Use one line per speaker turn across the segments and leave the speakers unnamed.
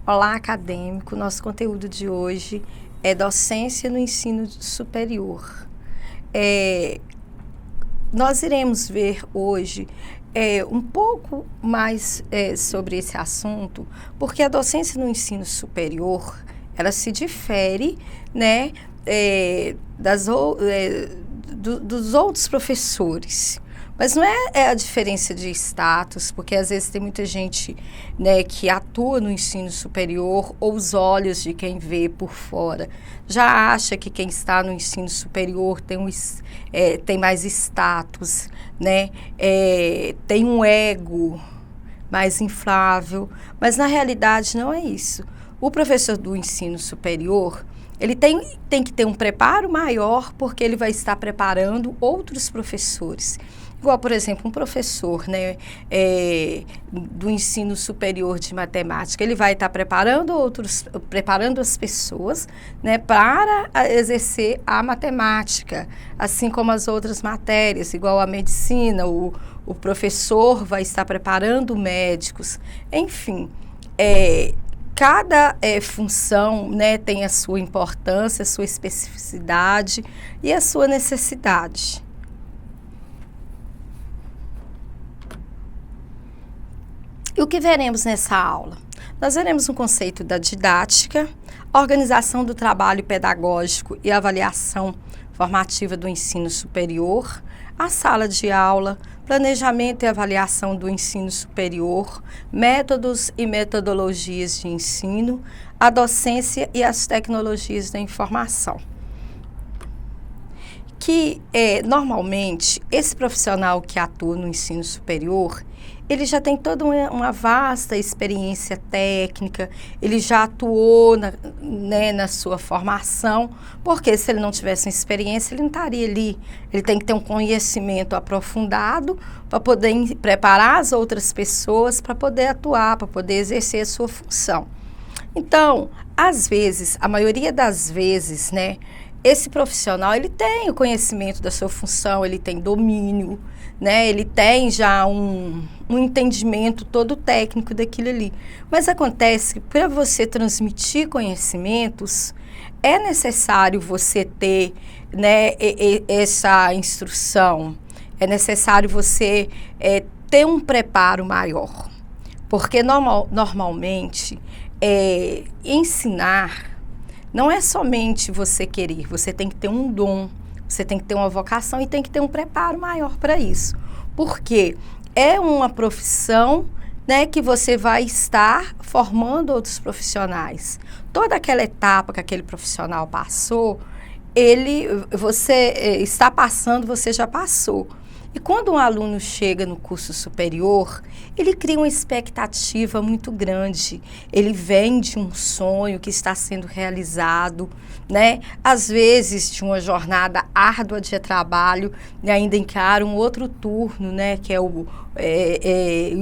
Olá, acadêmico! Nosso conteúdo de hoje é docência no ensino superior. Nós iremos ver hoje um pouco mais sobre esse assunto, porque a docência no ensino superior, ela se difere, né, dos outros professores. Mas não é a diferença de status, porque às vezes tem muita gente, né, que atua no ensino superior, ou os olhos de quem vê por fora já acha que quem está no ensino superior tem mais status, né, tem um ego mais inflável, mas na realidade não é isso. O professor do ensino superior, ele tem que ter um preparo maior, porque ele vai estar preparando outros professores. Igual, por exemplo, um professor, né, do ensino superior de matemática, ele vai estar preparando as pessoas, né, para exercer a matemática, assim como as outras matérias, igual a medicina, o professor vai estar preparando médicos, enfim. Cada função, né, tem a sua importância, a sua especificidade e a sua necessidade. E o que veremos nessa aula? Nós veremos um conceito da didática, organização do trabalho pedagógico e avaliação formativa do ensino superior, a sala de aula, planejamento e avaliação do ensino superior, métodos e metodologias de ensino, a docência e as tecnologias da informação. Normalmente, esse profissional que atua no ensino superior, ele já tem toda uma vasta experiência técnica, ele já atuou na sua formação, porque se ele não tivesse uma experiência, ele não estaria ali. Ele tem que ter um conhecimento aprofundado para poder preparar as outras pessoas para poder atuar, para poder exercer a sua função. Então, às vezes, a maioria das vezes, né, esse profissional, ele tem o conhecimento da sua função, ele tem domínio, né? Ele tem já um entendimento todo técnico daquilo ali. Mas acontece que para você transmitir conhecimentos, é necessário você ter, né, essa instrução, é necessário você ter um preparo maior. Porque normalmente, ensinar não é somente você querer, você tem que ter um dom, você tem que ter uma vocação e tem que ter um preparo maior para isso. Porque é uma profissão, né, que você vai estar formando outros profissionais. Toda aquela etapa que aquele profissional passou, você está passando, você já passou. E quando um aluno chega no curso superior, ele cria uma expectativa muito grande. Ele vem de um sonho que está sendo realizado, né? Às vezes de uma jornada árdua de trabalho, e ainda encara um outro turno, né? Que é o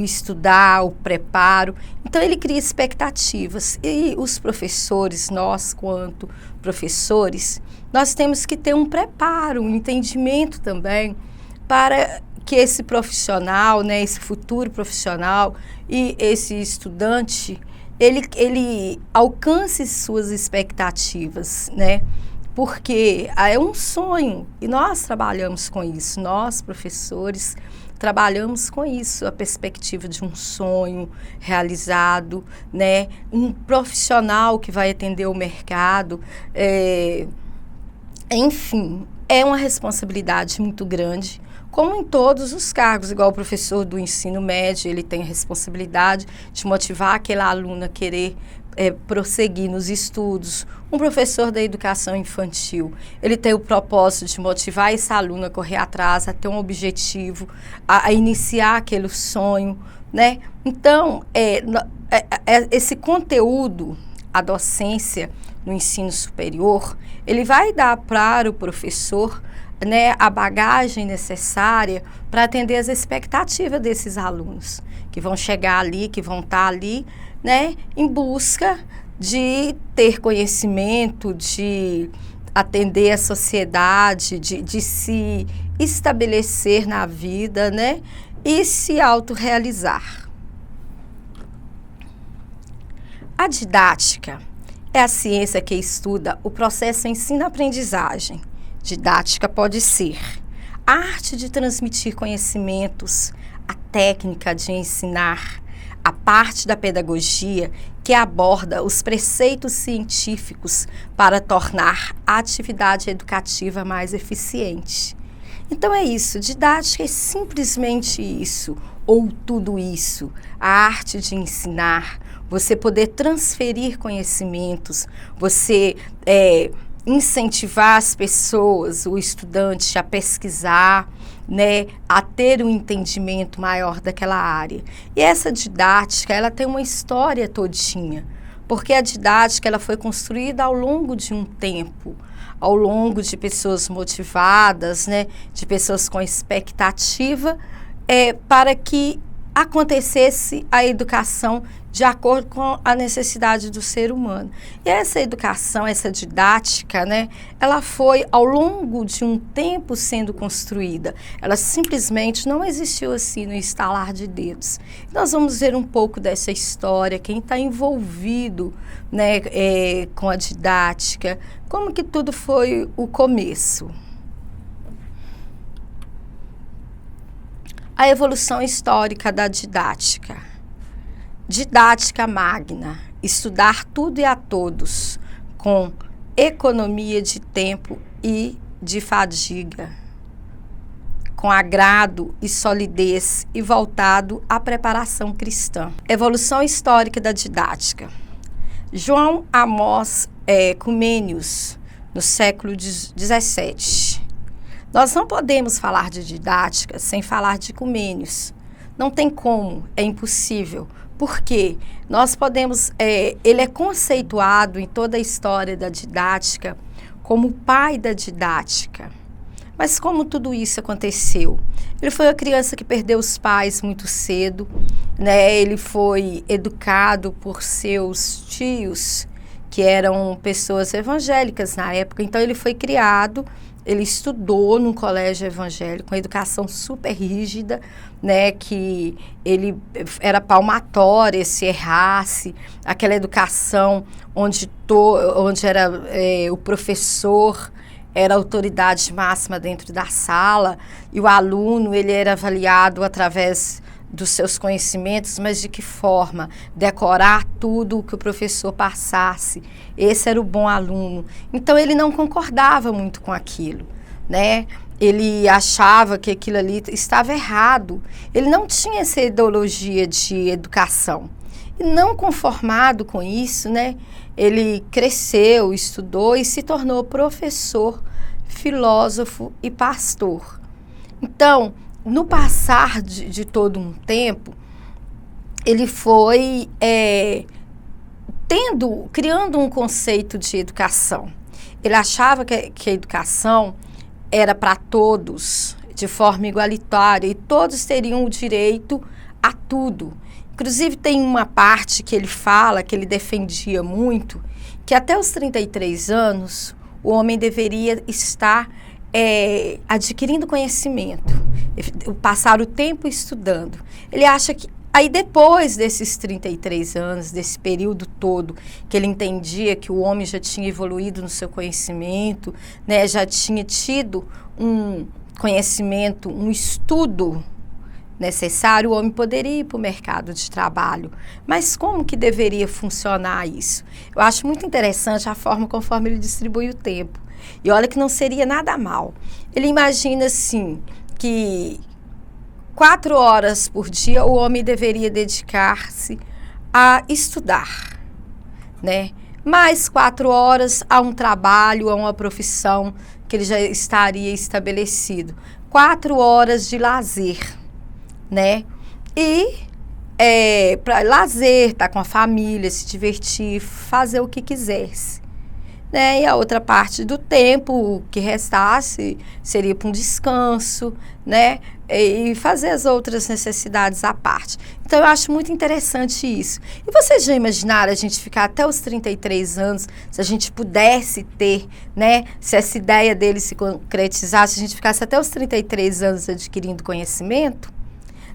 estudar, o preparo. Então ele cria expectativas. E os professores, nós quanto professores, nós temos que ter um preparo, um entendimento também, para que esse profissional, né, esse futuro profissional e esse estudante, ele alcance suas expectativas, né? Porque é um sonho e nós trabalhamos com isso, nós professores trabalhamos com isso, a perspectiva de um sonho realizado, né? Um profissional que vai atender o mercado, enfim, é uma responsabilidade muito grande, como em todos os cargos, igual o professor do ensino médio, ele tem a responsabilidade de motivar aquele aluno a querer prosseguir nos estudos. Um professor da educação infantil, ele tem o propósito de motivar esse aluno a correr atrás, a ter um objetivo, a iniciar aquele sonho, né? Então, esse conteúdo, a docência no ensino superior, ele vai dar para o professor, né, a bagagem necessária para atender as expectativas desses alunos, que vão chegar ali, que vão estar ali, né, em busca de ter conhecimento, de atender a sociedade, de se estabelecer na vida, né, e se autorrealizar. A didática é a ciência que estuda o processo ensino-aprendizagem. Didática pode ser a arte de transmitir conhecimentos, a técnica de ensinar, a parte da pedagogia que aborda os preceitos científicos para tornar a atividade educativa mais eficiente. Então é isso, didática é simplesmente isso, ou tudo isso, a arte de ensinar, você poder transferir conhecimentos, você incentivar as pessoas, o estudante a pesquisar, né, a ter um entendimento maior daquela área. E essa didática, ela tem uma história todinha, porque a didática ela foi construída ao longo de um tempo, ao longo de pessoas motivadas, né, de pessoas com expectativa, para que acontecesse a educação de acordo com a necessidade do ser humano. E essa educação, essa didática, né, ela foi ao longo de um tempo sendo construída. Ela simplesmente não existiu assim no estalar de dedos. Nós vamos ver um pouco dessa história, quem está envolvido, né, com a didática, como que tudo foi o começo. A evolução histórica da didática. Didática magna, estudar tudo e a todos, com economia de tempo e de fadiga, com agrado e solidez e voltado à preparação cristã. Evolução histórica da didática. João Amós Comênius, no século XVII. Nós não podemos falar de didática sem falar de Comênius. Não tem como, é impossível. Porque nós podemos, ele é conceituado em toda a história da didática como o pai da didática. Mas como tudo isso aconteceu? Ele foi uma criança que perdeu os pais muito cedo, né? Ele foi educado por seus tios, que eram pessoas evangélicas na época. Então ele foi criado, ele estudou num colégio evangélico, com educação super rígida, né, que ele era palmatória se errasse, aquela educação onde era o professor era a autoridade máxima dentro da sala e o aluno ele era avaliado através dos seus conhecimentos, mas de que forma? Decorar tudo o que o professor passasse. Esse era o bom aluno. Então ele não concordava muito com aquilo, né? Ele achava que aquilo ali estava errado. Ele não tinha essa ideologia de educação. E não conformado com isso, né? Ele cresceu, estudou e se tornou professor, filósofo e pastor. Então, no passar de todo um tempo, ele foi criando um conceito de educação. Ele achava que a educação era para todos, de forma igualitária, e todos teriam o direito a tudo. Inclusive, tem uma parte que ele fala, que ele defendia muito, que até os 33 anos, o homem deveria estar adquirindo conhecimento, passar o tempo estudando. Ele acha que aí depois desses 33 anos, desse período todo, que ele entendia que o homem já tinha evoluído no seu conhecimento, né, já tinha tido um conhecimento, um estudo necessário, o homem poderia ir para o mercado de trabalho. Mas como que deveria funcionar isso? Eu acho muito interessante a forma conforme ele distribui o tempo. E olha que não seria nada mal. Ele imagina assim, que 4 horas por dia o homem deveria dedicar-se a estudar, né? Mais 4 horas a um trabalho, a uma profissão que ele já estaria estabelecido. 4 horas de lazer, né? E para lazer, estar com a família, se divertir, fazer o que quisesse. Né? E a outra parte do tempo que restasse seria para um descanso, né? E fazer as outras necessidades à parte. Então, eu acho muito interessante isso. E vocês já imaginaram a gente ficar até os 33 anos, se a gente pudesse ter, né? Se essa ideia dele se concretizasse, a gente ficasse até os 33 anos adquirindo conhecimento?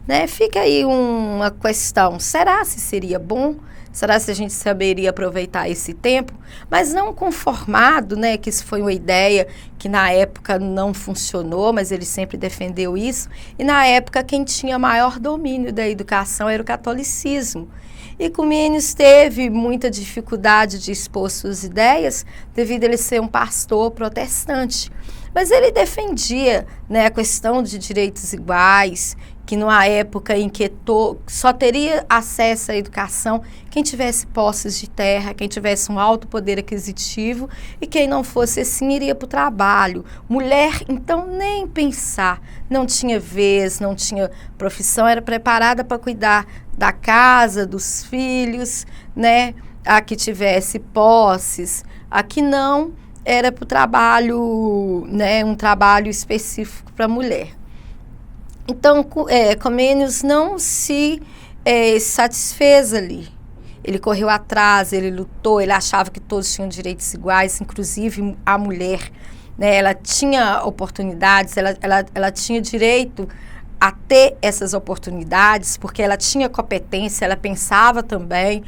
Né? Fica aí uma questão, será se seria bom? Será se a gente saberia aproveitar esse tempo? Mas não conformado, né, que isso foi uma ideia que na época não funcionou, mas ele sempre defendeu isso. E na época quem tinha maior domínio da educação era o catolicismo. E Comênios teve muita dificuldade de expor suas ideias devido a ele ser um pastor protestante. Mas ele defendia, né, a questão de direitos iguais, que numa época em que só teria acesso à educação quem tivesse posses de terra, quem tivesse um alto poder aquisitivo, e quem não fosse assim iria para o trabalho. Mulher, então, nem pensar, não tinha vez, não tinha profissão, era preparada para cuidar da casa, dos filhos, né? A que tivesse posses, a que não, era para o trabalho, né? Um trabalho específico para a mulher. Então, Comênios não se satisfez ali. Ele correu atrás, ele lutou, ele achava que todos tinham direitos iguais, inclusive a mulher, né? Ela tinha oportunidades, ela tinha direito a ter essas oportunidades, porque ela tinha competência, ela pensava também.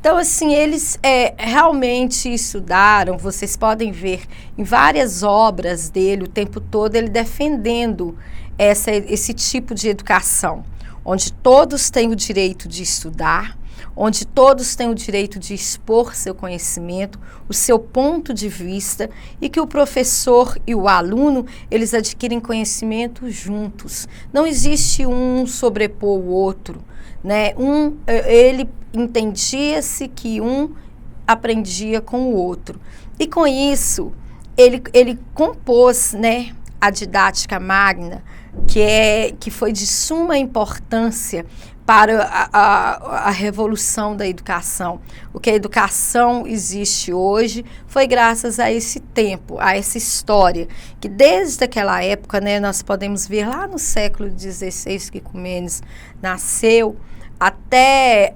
Então, assim, eles realmente estudaram, vocês podem ver em várias obras dele, o tempo todo, ele defendendo esse tipo de educação, onde todos têm o direito de estudar, onde todos têm o direito de expor seu conhecimento, o seu ponto de vista, e que o professor e o aluno, eles adquirem conhecimento juntos. Não existe um sobrepor o outro, né? Ele entendia-se que um aprendia com o outro. E com isso, ele compôs, né, a didática magna, que foi de suma importância para a revolução da educação. O que a educação existe hoje foi graças a esse tempo, a essa história, que desde aquela época, né, nós podemos ver lá no século XVI que Comênios nasceu, até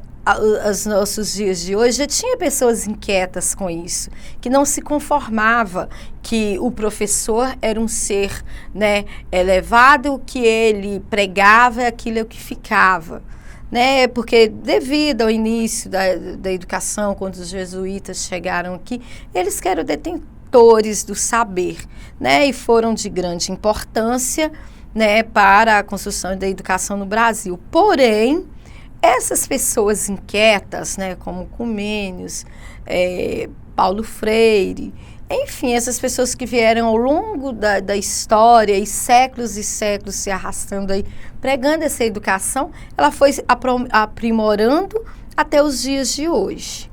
os nossos dias de hoje, já tinha pessoas inquietas com isso, que não se conformava que o professor era um ser, né, elevado, o que ele pregava é aquilo que ficava, né, porque devido ao início da educação, quando os jesuítas chegaram aqui, eles que eram detentores do saber, né, e foram de grande importância, né, para a construção da educação no Brasil. Porém, essas pessoas inquietas, né, como Comênios, Paulo Freire, enfim, essas pessoas que vieram ao longo da história e séculos se arrastando aí, pregando essa educação, ela foi aprimorando até os dias de hoje.